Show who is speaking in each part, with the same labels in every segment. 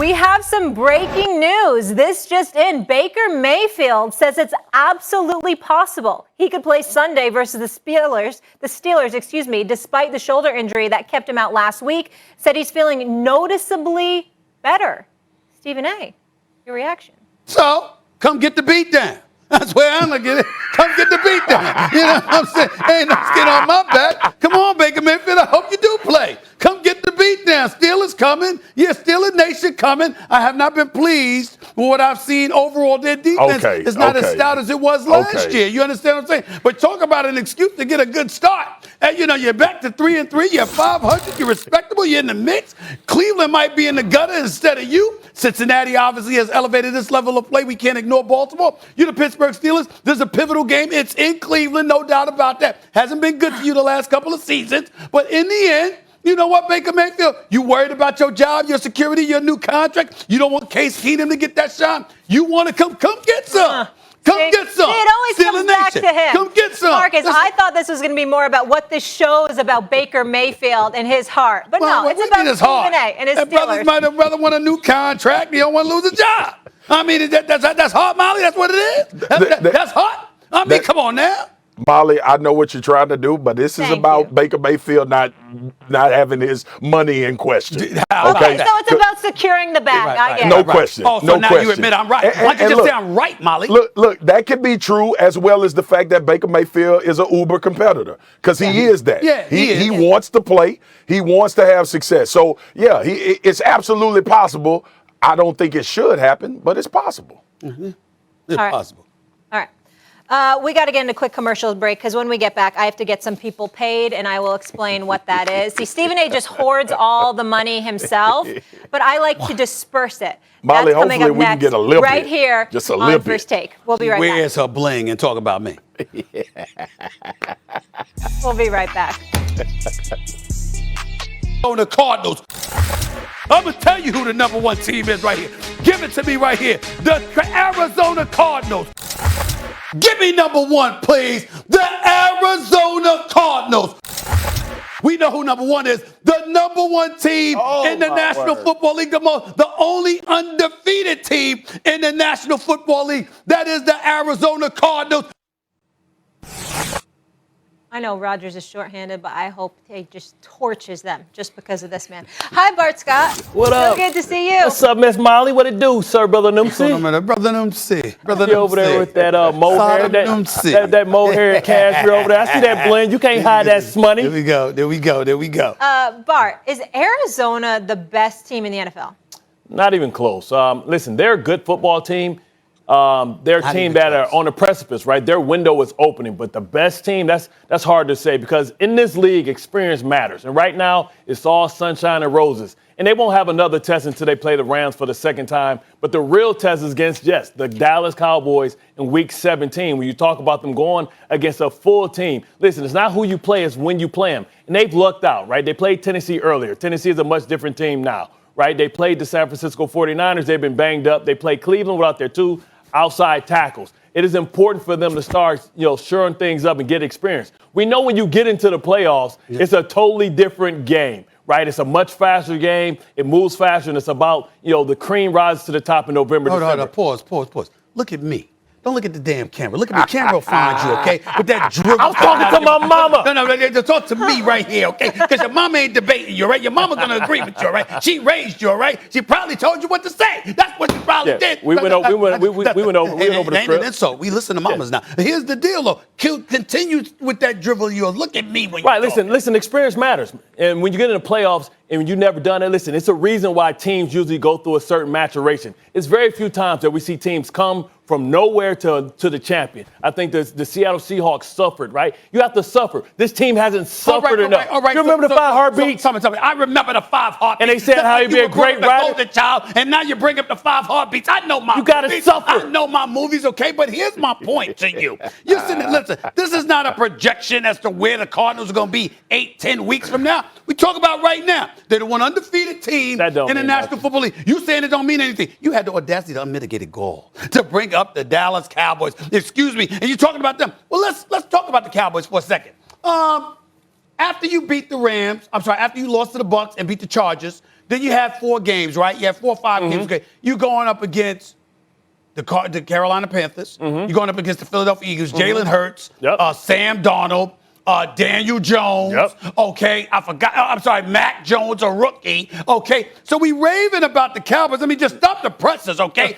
Speaker 1: We have some breaking news. This just in. Baker Mayfield says it's absolutely possible he could play Sunday versus the Steelers, despite the shoulder injury that kept him out last week. Said he's feeling noticeably better. Stephen A., your reaction?
Speaker 2: So, come get the beat down. That's where I'm looking at it. Come get the beat down. You know what I'm saying? Ain't no skin on my back. Come on, Baker Mayfield. I hope you do play. Come get the beat down. Steelers coming. Yeah, Steelers Nation coming. I have not been pleased with what I've seen overall. Their defense is not as stout as it was last year. You understand what I'm saying? But talk about an excuse to get a good start. And, you know, you're back to 3-3. You're 500. You're respectable. You're in the mix. Cleveland might be in the gutter instead of you. Cincinnati obviously has elevated this level of play. We can't ignore Baltimore. You're the Pittsburgh Steelers. This is a pivotal game. It's in Cleveland, no doubt about that. Hasn't been good for you the last couple of seasons. But in the end, you know what, Baker Mayfield? You worried about your job, your security, your new contract. You don't want Case Keenum to get that shot. You want to come get some. Come get some.
Speaker 1: It always comes back to him.
Speaker 2: Come get some.
Speaker 1: Marcus, I thought this was going to be more about what this show is about Baker Mayfield and his heart. But no, it's about Stephen A. and his Steelers.
Speaker 2: Brothers might have rather want a new contract. He don't want to lose a job. I mean, that's hard, Molly. That's what it is. That's hard. I mean, come on now.
Speaker 3: Molly, I know what you're trying to do, but this is about Baker Mayfield not having his money in question.
Speaker 1: Okay, so it's about securing the bag.
Speaker 2: Right,
Speaker 1: I get
Speaker 3: no
Speaker 1: it.
Speaker 3: question.
Speaker 2: Oh, so
Speaker 3: no
Speaker 2: now
Speaker 3: question.
Speaker 2: you admit I'm right. Why don't you just say I'm right, Molly?
Speaker 3: Look, that could be true as well as the fact that Baker Mayfield is an uber competitor because he is that.
Speaker 2: Yeah,
Speaker 3: he wants to play. He wants to have success. So, yeah, it's absolutely possible. I don't think it should happen, but it's possible.
Speaker 2: Mm-hmm. It's possible.
Speaker 1: All right. We got to get into a quick commercial break because when we get back, I have to get some people paid, and I will explain what that is. See, Stephen A. just hoards all the money himself, but I like to disperse it.
Speaker 3: Molly,
Speaker 1: That's coming
Speaker 3: hopefully
Speaker 1: up
Speaker 3: we
Speaker 1: next,
Speaker 3: can get a little
Speaker 1: right
Speaker 3: bit.
Speaker 1: here
Speaker 3: Just a
Speaker 1: on
Speaker 3: little
Speaker 1: First
Speaker 3: bit.
Speaker 1: Take. We'll be right back.
Speaker 2: Where's her bling and talk about me?
Speaker 1: We'll be right back.
Speaker 2: On the Cardinals. I'm going to tell you who the number one team is right here. Give it to me right here. The Arizona Cardinals. Give me number one, please. The Arizona Cardinals. We know who number one is. The number one team in the National Football League. The only undefeated team in the National Football League. That is the Arizona Cardinals.
Speaker 1: I know Rodgers is shorthanded, but I hope he just torches them just because of this man. Hi, Bart Scott.
Speaker 4: What up?
Speaker 1: So good to see you.
Speaker 4: What's up, Miss Molly? What it do, sir, Brother Noomsy?
Speaker 2: Brother Noomsy. Brother
Speaker 4: You over there with that mohair, that mohair cashmere over there. I see that blend. You can't hide that money.
Speaker 2: There we go.
Speaker 1: Bart, is Arizona the best team in the NFL?
Speaker 4: Not even close. Listen, they're a good football team. They're a team that are on the precipice, right? Their window is opening, but the best team, that's hard to say because in this league, experience matters. And right now, it's all sunshine and roses. And they won't have another test until they play the Rams for the second time. But the real test is against, the Dallas Cowboys in Week 17. When you talk about them going against a full team, listen, it's not who you play, it's when you play them. And they've lucked out, right? They played Tennessee earlier. Tennessee is a much different team now, right? They played the San Francisco 49ers. They've been banged up. They played Cleveland without their two outside tackles. It is important for them to start, shoring things up and get experience. We know when you get into the playoffs, it's a totally different game, right? It's a much faster game. It moves faster, and it's about, the cream rises to the top in November, December.
Speaker 2: Pause. Look at me. Don't look at the damn camera. Look at me. Camera will find you, okay? With that dribble.
Speaker 4: I was talking to my mama.
Speaker 2: No, talk to me right here, okay? Because your mama ain't debating you, right? Your mama gonna agree with you, right? She raised you, right? She probably told you what to say. That's what she probably did.
Speaker 4: We went over the script.
Speaker 2: So we listen to mamas now. Here's the deal, though. Continue with that dribble. You look at me when you
Speaker 4: Right, listen, experience matters. And when you get in the playoffs and you've never done it, listen, it's a reason why teams usually go through a certain maturation. It's very few times that we see teams come from nowhere to the champion. I think the Seattle Seahawks suffered, right? You have to suffer. This team hasn't suffered enough.
Speaker 2: All right.
Speaker 4: You remember the 5 heartbeats?
Speaker 2: Tell me. I remember the 5 heartbeats.
Speaker 4: And they said how he'd be a great rider.
Speaker 2: The child, and now you bring up the 5 heartbeats. I know my
Speaker 4: You got to suffer.
Speaker 2: I know my movies, okay? But here's my point to you. Listen, this is not a projection as to where the Cardinals are going to be 8-10 weeks from now. We talk about right now. They're the one undefeated team in the National Football League. You saying it don't mean anything. You had the audacity, the unmitigated gall to bring up the Dallas Cowboys. Excuse me. And you're talking about them. Well, let's talk about the Cowboys for a second. After you beat the Rams, after you lost to the Bucs and beat the Chargers, Then you have 4 games, right? You have 4 or 5 games. Okay, you're going up against the Carolina Panthers. You're going up against the Philadelphia Eagles. Jalen Hurts, Sam Darnold, Daniel Jones. Okay, I forgot. I'm sorry, Mac Jones, a rookie. Okay, so we raving about the Cowboys. I mean, just stop the presses. Okay,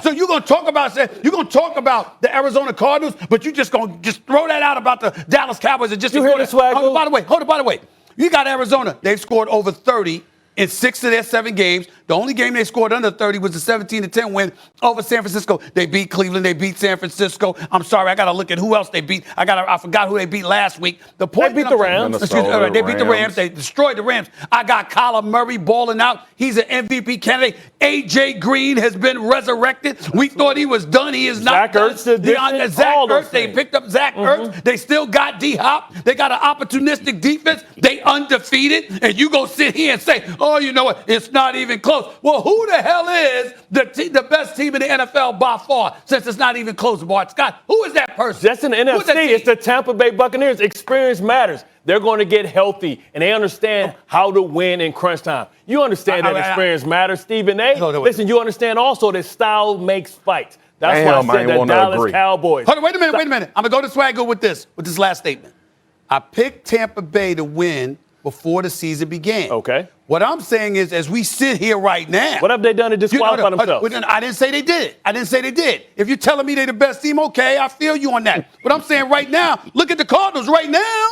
Speaker 2: so you're gonna talk about the Arizona Cardinals, but you just gonna throw that out about the Dallas Cowboys and just
Speaker 4: you hear the swag?
Speaker 2: By the way, you got Arizona. They've scored over 30 in 6 of their 7 games. The only game they scored under 30 was the 17-10 win over San Francisco. They beat Cleveland. They beat San Francisco. I'm sorry, I got to look at who else they beat. I forgot who they beat last week.
Speaker 4: They beat the Rams.
Speaker 2: They beat the Rams. They destroyed the Rams. I got Kyler Murray balling out. He's an MVP candidate. A.J. Green has been resurrected. We thought he was done. He is not done. Zach Ertz, they picked up Zach Ertz. They still got D-Hop. They got an opportunistic defense. They undefeated. And you go sit here and say, oh, you know what? It's not even close. Well, who the hell is the best team in the NFL by far, since it's not even close, Bart Scott? Who is that person?
Speaker 4: That's in the NFC. It's the Tampa Bay Buccaneers. Experience matters. They're going to get healthy, and they understand how to win in crunch time. You understand that experience matters, Stephen A. Listen, you understand also that style makes fights. That's why I said the Dallas Cowboys.
Speaker 2: Hold on, wait a minute. I'm going to go to Swagger with this last statement. I picked Tampa Bay to win before the season began.
Speaker 4: Okay.
Speaker 2: What I'm saying is, as we sit here right now.
Speaker 4: What have they done to disqualify themselves?
Speaker 2: I didn't say they did it. If you're telling me they're the best team, okay, I feel you on that. But I'm saying right now, look at the Cardinals right now.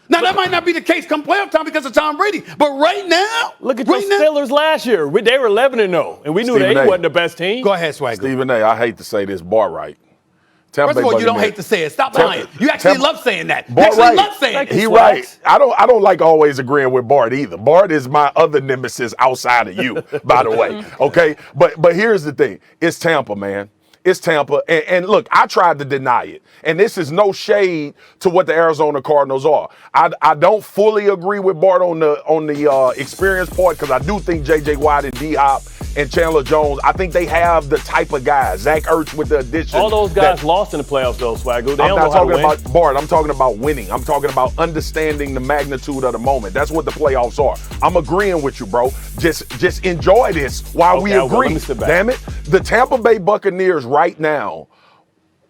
Speaker 2: Now, that might not be the case come playoff time because of Tom Brady. But right now.
Speaker 4: Look at the Steelers last year. They were 11-0, and we knew they wasn't the best team.
Speaker 2: Go ahead, Swagger.
Speaker 3: Stephen A., I hate to say this, Bart right.
Speaker 2: First of all, you don't hate to say it. Stop lying. You actually love saying that. You
Speaker 3: actually
Speaker 2: love saying it.
Speaker 3: He right. I don't like always agreeing with Bart either. Bart is my other nemesis outside of you, by the way. Okay? But here's the thing. It's Tampa, man. It's Tampa. And look, I tried to deny it. And this is no shade to what the Arizona Cardinals are. I don't fully agree with Bart on the experience part, because I do think J.J. Watt and D-Hop and Chandler Jones, I think they have the type of guys. Zach Ertz with the addition.
Speaker 4: All those guys lost in the playoffs, though, Swagger.
Speaker 3: I'm not talking about Bart. I'm talking about winning. I'm talking about understanding the magnitude of the moment. That's what the playoffs are. I'm agreeing with you, bro. Just enjoy this while we agree. Damn it. The Tampa Bay Buccaneers right now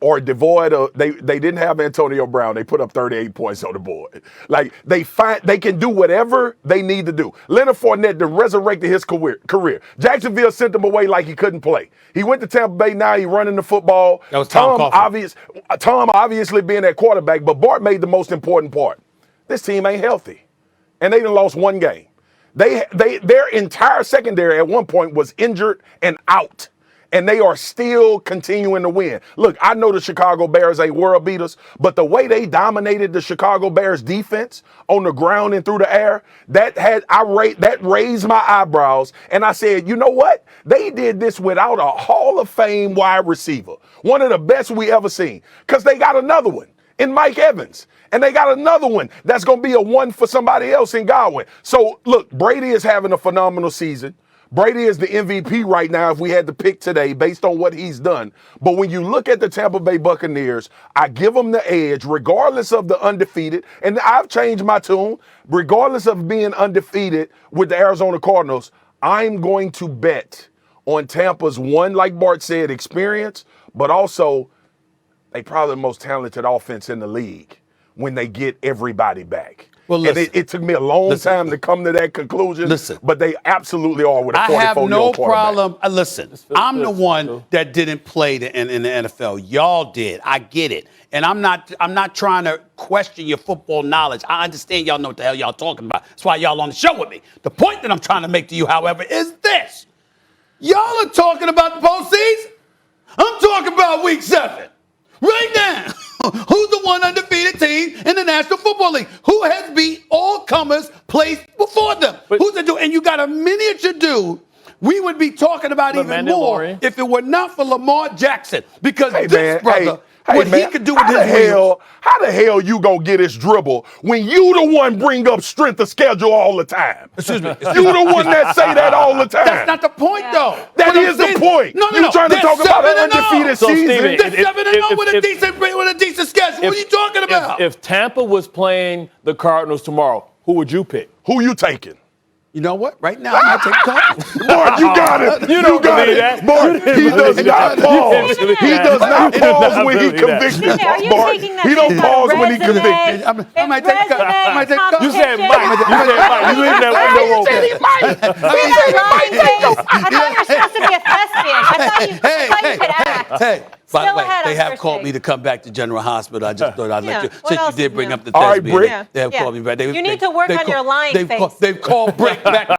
Speaker 3: are devoid of, they didn't have Antonio Brown. They put up 38 points on the board. Like, they can do whatever they need to do. Leonard Fournette resurrected his career. Jacksonville sent him away like he couldn't play. He went to Tampa Bay, now he's running the football.
Speaker 2: That was Tom
Speaker 3: obviously being that quarterback, but Bart made the most important part. This team ain't healthy. And they done lost 1 game. Their entire secondary at one point was injured and out. And they are still continuing to win. Look, I know the Chicago Bears ain't world beaters, but the way they dominated the Chicago Bears defense on the ground and through the air, that raised my eyebrows. And I said, you know what? They did this without a Hall of Fame wide receiver. One of the best we ever seen. Because they got another one in Mike Evans. And they got another one that's going to be a one for somebody else in Godwin. So, look, Brady is having a phenomenal season. Brady is the MVP right now if we had to pick today based on what he's done. But when you look at the Tampa Bay Buccaneers, I give them the edge regardless of the undefeated. And I've changed my tune. Regardless of being undefeated with the Arizona Cardinals, I'm going to bet on Tampa's one, like Bart said, experience, but also they probably the most talented offense in the league when they get everybody back. Well, listen, and it took me a long time to come to that conclusion. But they absolutely are with a 44-year-old quarterback.
Speaker 2: I have no problem. Listen, I'm the one that didn't play in the NFL. Y'all did. I get it. And I'm not trying to question your football knowledge. I understand y'all know what the hell y'all talking about. That's why y'all on the show with me. The point that I'm trying to make to you, however, is this. Y'all are talking about the postseason. I'm talking about week 7. Right now. Who's the one undefeated team in the National Football League? Who has beat all comers placed before them? Who's the dude? And you got a miniature dude. We would be talking about even more if it were not for Lamar Jackson. Because this brother, what he could do with his wheels.
Speaker 3: How the hell you gonna get his dribble when you the one bring up strength of schedule all the time?
Speaker 2: Excuse me.
Speaker 3: You the one that say that all the time.
Speaker 2: That's not the point, though.
Speaker 3: That is the point.
Speaker 2: No.
Speaker 3: You trying to talk about an undefeated season?
Speaker 2: They're 7-0 with a decent schedule. What are you talking about?
Speaker 4: If Tampa was playing the Cardinals tomorrow, who would you pick?
Speaker 3: Who you taking?
Speaker 2: You know what? Right now, I might take a call.
Speaker 3: Bart, you got it. You
Speaker 4: don't
Speaker 3: got
Speaker 4: believe
Speaker 3: it.
Speaker 4: that.
Speaker 3: Bart, he does not pause.
Speaker 4: believe
Speaker 3: He
Speaker 4: that.
Speaker 3: does not
Speaker 4: You do
Speaker 3: pause
Speaker 4: not
Speaker 3: when he
Speaker 4: believe that.
Speaker 3: convicted.
Speaker 1: Are you
Speaker 3: Bart,
Speaker 1: taking that
Speaker 3: he don't
Speaker 1: based on
Speaker 3: pause when he
Speaker 1: resume?
Speaker 3: convicted.
Speaker 2: I might take a call. I might take a call.
Speaker 4: You said Mike. You said Mike. You leaving that window open.
Speaker 1: You're lying face. I thought you were supposed to be a thespian. I thought you could act.
Speaker 2: Hey, by
Speaker 1: Still
Speaker 2: the way,
Speaker 1: ahead
Speaker 2: they
Speaker 1: on
Speaker 2: have
Speaker 1: first
Speaker 2: called
Speaker 1: date.
Speaker 2: me to come back to General Hospital. I just thought I'd
Speaker 1: Yeah.
Speaker 2: let you,
Speaker 1: What
Speaker 2: since you
Speaker 1: else
Speaker 2: did
Speaker 1: is
Speaker 2: bring
Speaker 1: new?
Speaker 2: up the
Speaker 3: All right,
Speaker 2: thespian.
Speaker 3: Brick.
Speaker 2: They have
Speaker 1: Yeah.
Speaker 2: called me back.
Speaker 1: You need to work on your lying face.
Speaker 2: They've called Brick back.